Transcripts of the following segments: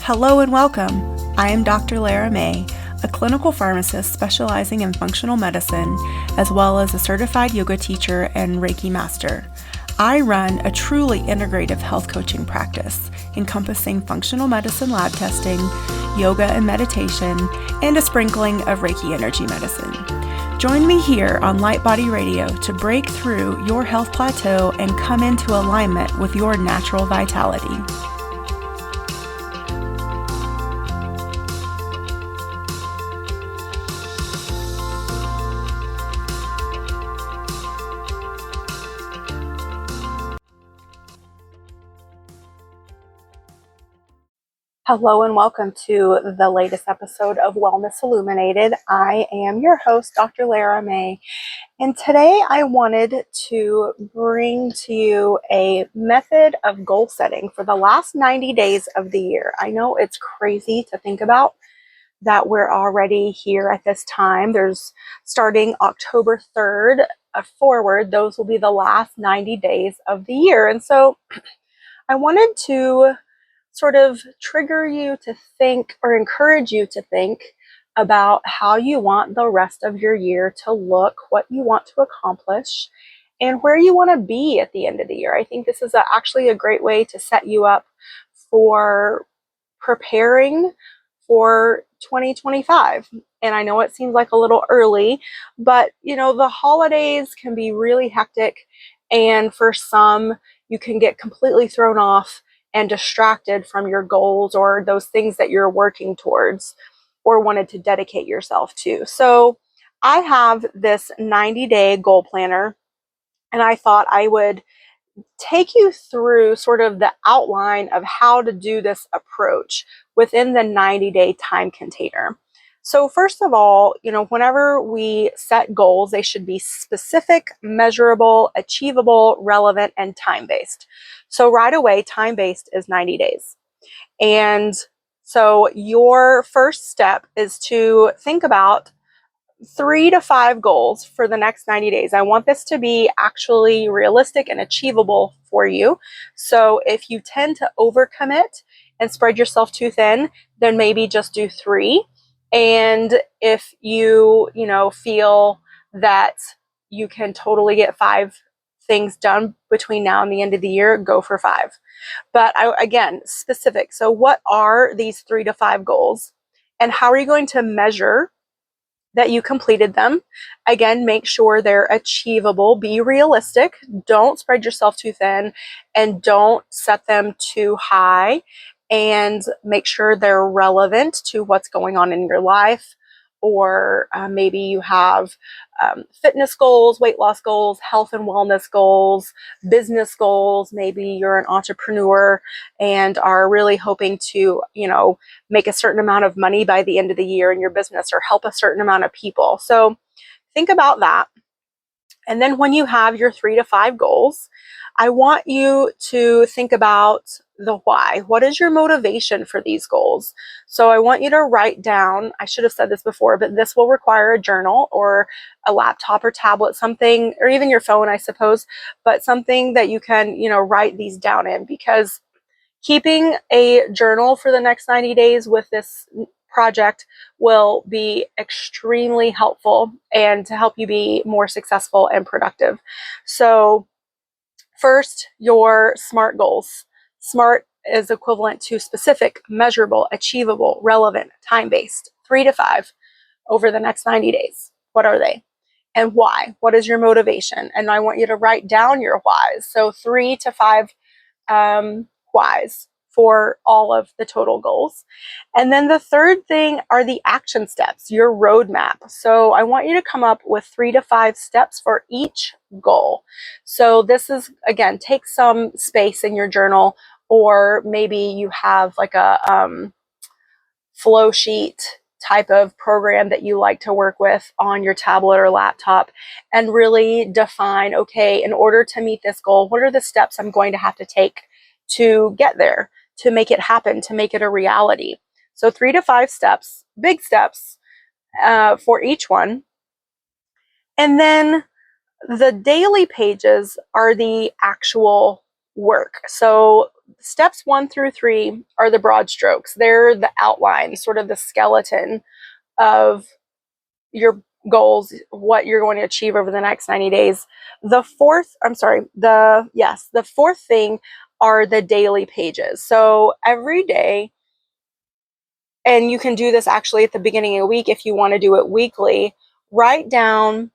Hello and welcome. I am Dr. Lara May, a clinical pharmacist specializing in functional medicine, as well as a certified yoga teacher and Reiki master. I run a truly integrative health coaching practice encompassing functional medicine lab testing, yoga and meditation, and a sprinkling of Reiki energy medicine. Join me here on Light Body Radio to break through your health plateau and come into alignment with your natural vitality. Hello and welcome to the latest episode of Wellness Illuminated. I am your host, Dr. Lara May, and today I wanted to bring to you a method of goal setting for the last 90 days of the year. I know it's crazy to think about that we're already here at this time. There's starting October 3rd forward, those will be the last 90 days of the year. And so I wanted to sort of trigger you to think or encourage you to think about how you want the rest of your year to look, what you want to accomplish, and where you want to be at the end of the year. I think this is actually a great way to set you up for preparing for 2025. And I know it seems like a little early, but you know, the holidays can be really hectic, and for some, you can get completely thrown off and distracted from your goals or those things that you're working towards or wanted to dedicate yourself to. So I have this 90-day goal planner, and I thought I would take you through sort of the outline of how to do this approach within the 90-day time container. So first of all, you know, whenever we set goals, they should be specific, measurable, achievable, relevant, and time-based. So right away, time-based is 90 days. And so your first step is to think about 3 to 5 goals for the next 90 days. I want this to be actually realistic and achievable for you. So if you tend to overcommit and spread yourself too thin, then maybe just do 3. And if you feel that you can totally get 5 things done between now and the end of the year, go for 5. But again, specific. So what are these 3 to 5 goals? And how are you going to measure that you completed them? Again, make sure they're achievable. Be realistic. Don't spread yourself too thin, and don't set them too high. And make sure they're relevant to what's going on in your life. Or maybe you have fitness goals, weight loss goals, health and wellness goals, business goals. Maybe you're an entrepreneur and are really hoping to, make a certain amount of money by the end of the year in your business or help a certain amount of people. So think about that. And then when you have your 3 to 5 goals, I want you to think about the why. What is your motivation for these goals? So I want you to write down, I should have said this before, but this will require a journal or a laptop or tablet, something, or even your phone, I suppose, but something that you can, write these down in, because keeping a journal for the next 90 days with this project will be extremely helpful and to help you be more successful and productive. So first, your SMART goals. SMART is equivalent to specific, measurable, achievable, relevant, time-based, 3 to 5 over the next 90 days. What are they? And why? What is your motivation? And I want you to write down your whys. So 3 to 5 whys for all of the total goals. And then the third thing are the action steps, your roadmap. So I want you to come up with 3 to 5 steps for each goal. So this is, again, take some space in your journal, or maybe you have like a flow sheet type of program that you like to work with on your tablet or laptop, and really define, okay, in order to meet this goal, what are the steps I'm going to have to take to get there, to make it happen, to make it a reality. So 3 to 5 steps, big steps for each one. And then the daily pages are the actual work. So steps 1 through 3 are the broad strokes. They're the outline, sort of the skeleton of your goals, what you're going to achieve over the next 90 days. The fourth thing are the daily pages. So every day, and you can do this actually at the beginning of the week if you want to do it weekly, write down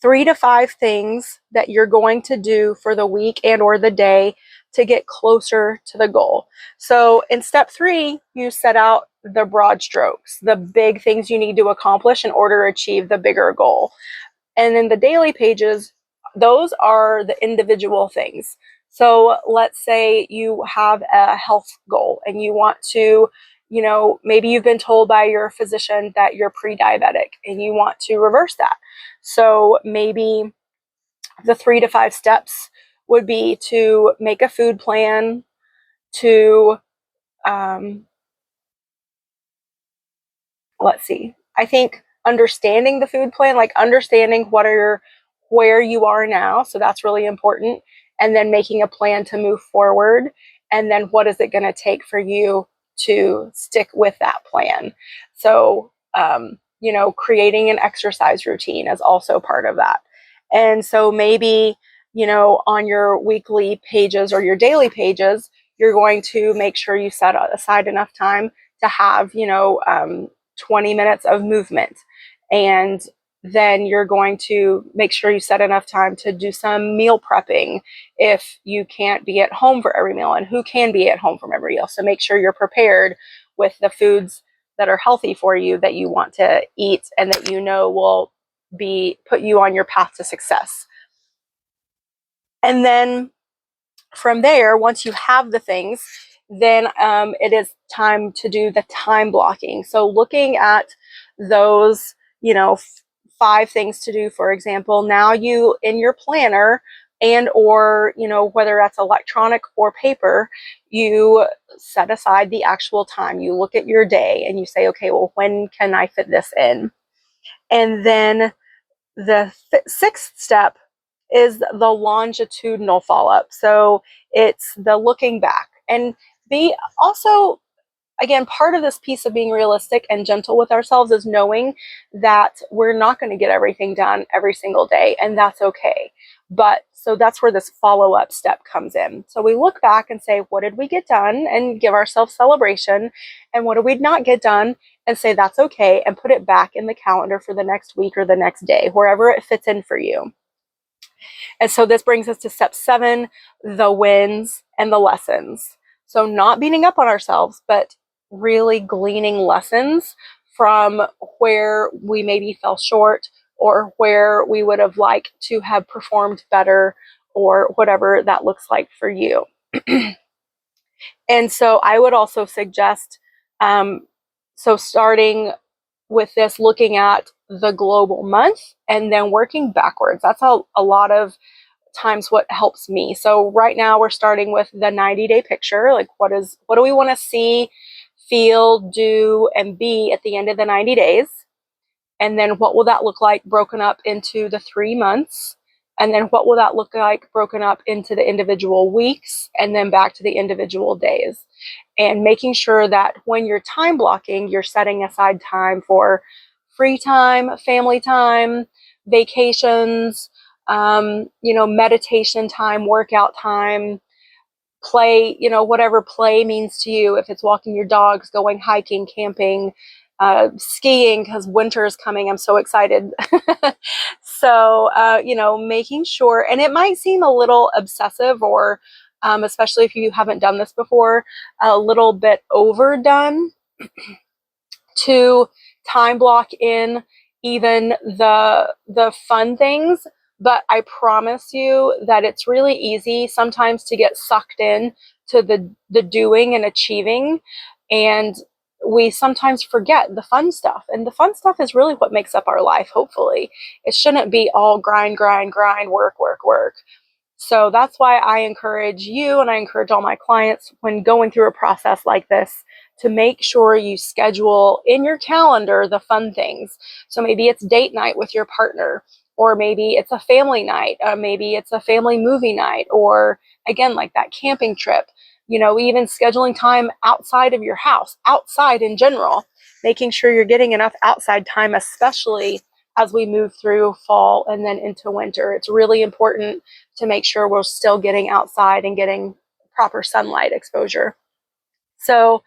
3 to 5 things that you're going to do for the week and or the day to get closer to the goal. So in step 3, you set out the broad strokes, the big things you need to accomplish in order to achieve the bigger goal. And then the daily pages, those are the individual things. So let's say you have a health goal and you want to, maybe you've been told by your physician that you're pre-diabetic and you want to reverse that. So maybe the 3 to 5 steps would be to make a food plan, to, I think understanding the food plan, like understanding where you are now. So that's really important. And then making a plan to move forward. And then what is it going to take for you to stick with that plan? So, creating an exercise routine is also part of that. And so maybe, on your weekly pages or your daily pages, you're going to make sure you set aside enough time to have, 20 minutes of movement. And then you're going to make sure you set enough time to do some meal prepping if you can't be at home for every meal, and who can be at home from every meal. So make sure you're prepared with the foods that are healthy for you that you want to eat and that will put you on your path to success. And then from there, once you have the things, then it is time to do the time blocking. So looking at those, 5 things to do, for example, now you in your planner and or, whether that's electronic or paper, you set aside the actual time. You look at your day and you say, okay, well, when can I fit this in? And then the 6th step is the longitudinal follow-up. So it's the looking back, and be also, again, part of this piece of being realistic and gentle with ourselves is knowing that we're not going to get everything done every single day, and that's okay. But so that's where this follow-up step comes in. So we look back and say, what did we get done, and give ourselves celebration, and what did we not get done, and say that's okay, and put it back in the calendar for the next week or the next day, wherever it fits in for you. And so this brings us to step 7, the wins and the lessons. So not beating up on ourselves, but really gleaning lessons from where we maybe fell short or where we would have liked to have performed better, or whatever that looks like for you. And so I would also suggest, starting with this, looking at the global month and then working backwards. That's a lot of times what helps me. So right now we're starting with the 90-day picture. Like what do we want to see, feel, do, and be at the end of the 90 days? And then what will that look like broken up into the 3 months? And then what will that look like broken up into the individual weeks and then back to the individual days? And making sure that when you're time blocking, you're setting aside time for free time, family time, vacations, meditation time, workout time, play, whatever play means to you. If it's walking your dogs, going hiking, camping, skiing, because winter is coming. I'm so excited. So, making sure, and it might seem a little obsessive or, especially if you haven't done this before, a little bit overdone to time block in even the fun things. But I promise you that it's really easy sometimes to get sucked in to the doing and achieving, and we sometimes forget the fun stuff. And the fun stuff is really what makes up our life, hopefully. It shouldn't be all grind, work, work, work. So that's why I encourage you, and I encourage all my clients when going through a process like this, to make sure you schedule in your calendar the fun things. So maybe it's date night with your partner. or maybe it's a family night, maybe it's a family movie night, or again, like that camping trip, even scheduling time outside of your house, outside in general, making sure you're getting enough outside time, especially as we move through fall and then into winter. It's really important to make sure we're still getting outside and getting proper sunlight exposure. So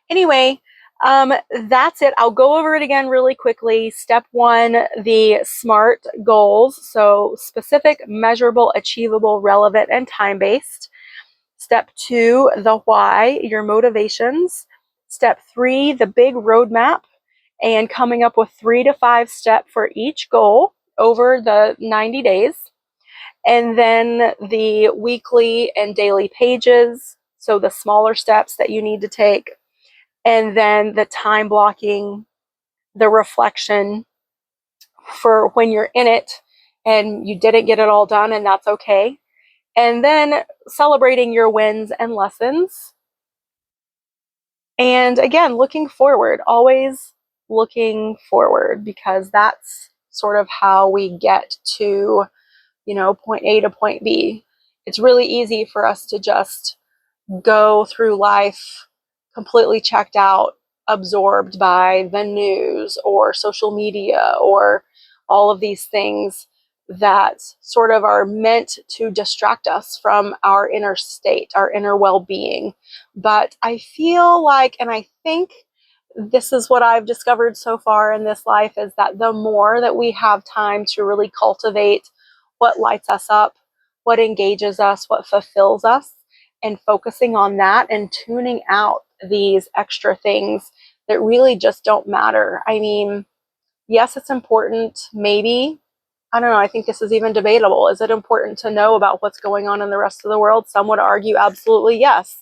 anyway, that's it. I'll go over it again really quickly. Step 1, the SMART goals. So specific, measurable, achievable, relevant, and time-based. Step 2, the why, your motivations. Step 3, the big roadmap, and coming up with 3 to 5 steps for each goal over the 90 days. And then the weekly and daily pages, so the smaller steps that you need to take. And then the time blocking, the reflection for when you're in it and you didn't get it all done, and that's okay. And then celebrating your wins and lessons. And again, looking forward, always looking forward, because that's sort of how we get to, point A to point B. It's really easy for us to just go through life completely checked out, absorbed by the news or social media or all of these things that sort of are meant to distract us from our inner state, our inner well-being. But I feel like, and I think this is what I've discovered so far in this life, is that the more that we have time to really cultivate what lights us up, what engages us, what fulfills us, and focusing on that and tuning out these extra things that really just don't matter. I mean, yes, it's important. Maybe, I don't know, I think this is even debatable. Is it important to know about what's going on in the rest of the world? Some would argue absolutely yes.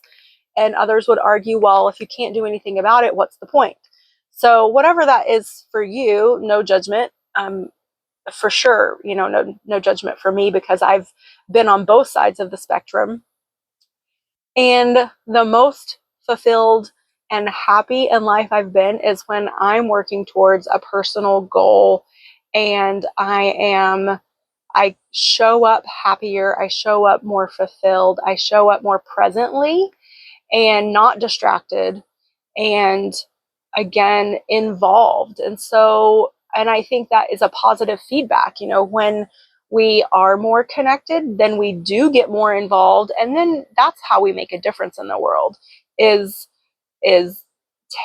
And others would argue, well, if you can't do anything about it, what's the point? So whatever that is for you, no judgment. For sure, no judgment for me, because I've been on both sides of the spectrum. And the most fulfilled and happy in life I've been is when I'm working towards a personal goal and I show up happier, I show up more fulfilled, I show up more presently and not distracted, and again, involved. And I think that is a positive feedback. When we are more connected, then we do get more involved, and then that's how we make a difference in the world, is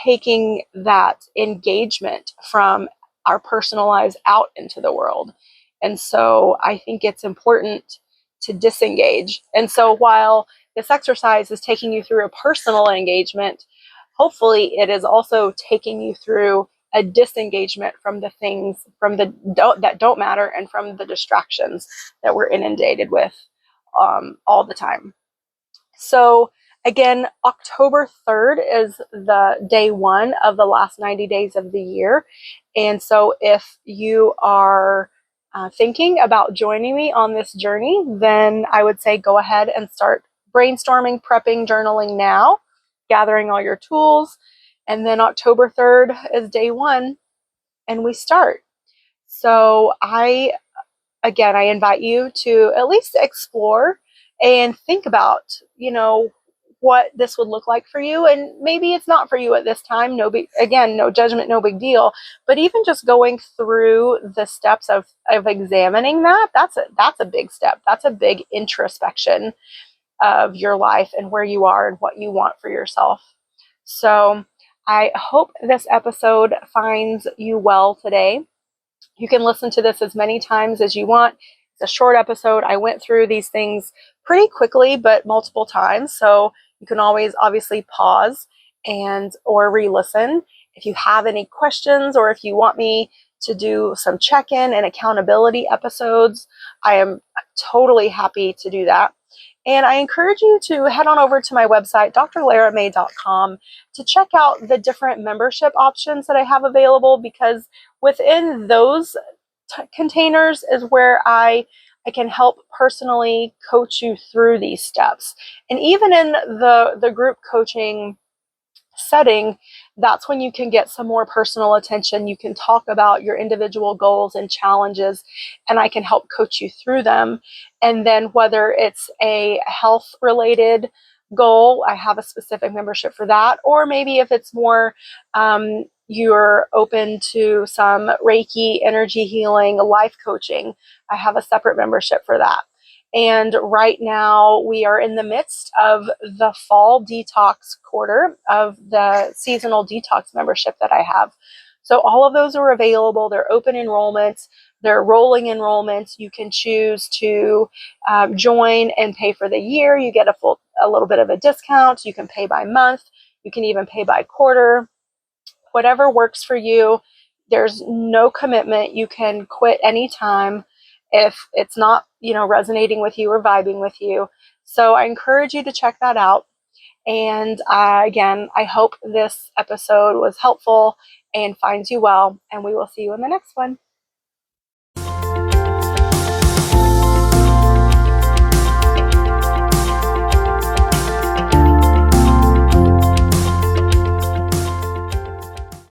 taking that engagement from our personal lives out into the world. And so I think it's important to disengage. And so while this exercise is taking you through a personal engagement, hopefully it is also taking you through a disengagement from the things that don't matter, and from the distractions that we're inundated with all the time. So again, October 3rd is the day 1 of the last 90 days of the year. And so if you are thinking about joining me on this journey, then I would say go ahead and start brainstorming, prepping, journaling now, gathering all your tools. And then October 3rd is day 1 and we start. So I invite you to at least explore and think about, what this would look like for you. And maybe it's not for you at this time. No judgment, no big deal. But even just going through the steps of examining that's a big step. That's a big introspection of your life and where you are and what you want for yourself. So I hope this episode finds you well today. You can listen to this as many times as you want. It's a short episode. I went through these things pretty quickly, but multiple times. So you can always obviously pause or re-listen. If you have any questions, or if you want me to do some check-in and accountability episodes, I am totally happy to do that. And I encourage you to head on over to my website, drlaramay.com, to check out the different membership options that I have available, because within those containers is where I can help personally coach you through these steps. And even in the group coaching setting, that's when you can get some more personal attention. You can talk about your individual goals and challenges, and I can help coach you through them. And then whether it's a health related goal, I have a specific membership for that. Or maybe if it's more, you're open to some Reiki, energy healing, life coaching, I have a separate membership for that. And right now we are in the midst of the fall detox quarter of the seasonal detox membership that I have. So all of those are available. They're open enrollments. They're rolling enrollments. You can choose to join and pay for the year. You get a little bit of a discount. You can pay by month. You can even pay by quarter. Whatever works for you. There's no commitment. You can quit anytime if it's not, resonating with you or vibing with you. So I encourage you to check that out. And again, I hope this episode was helpful and finds you well. And we will see you in the next one.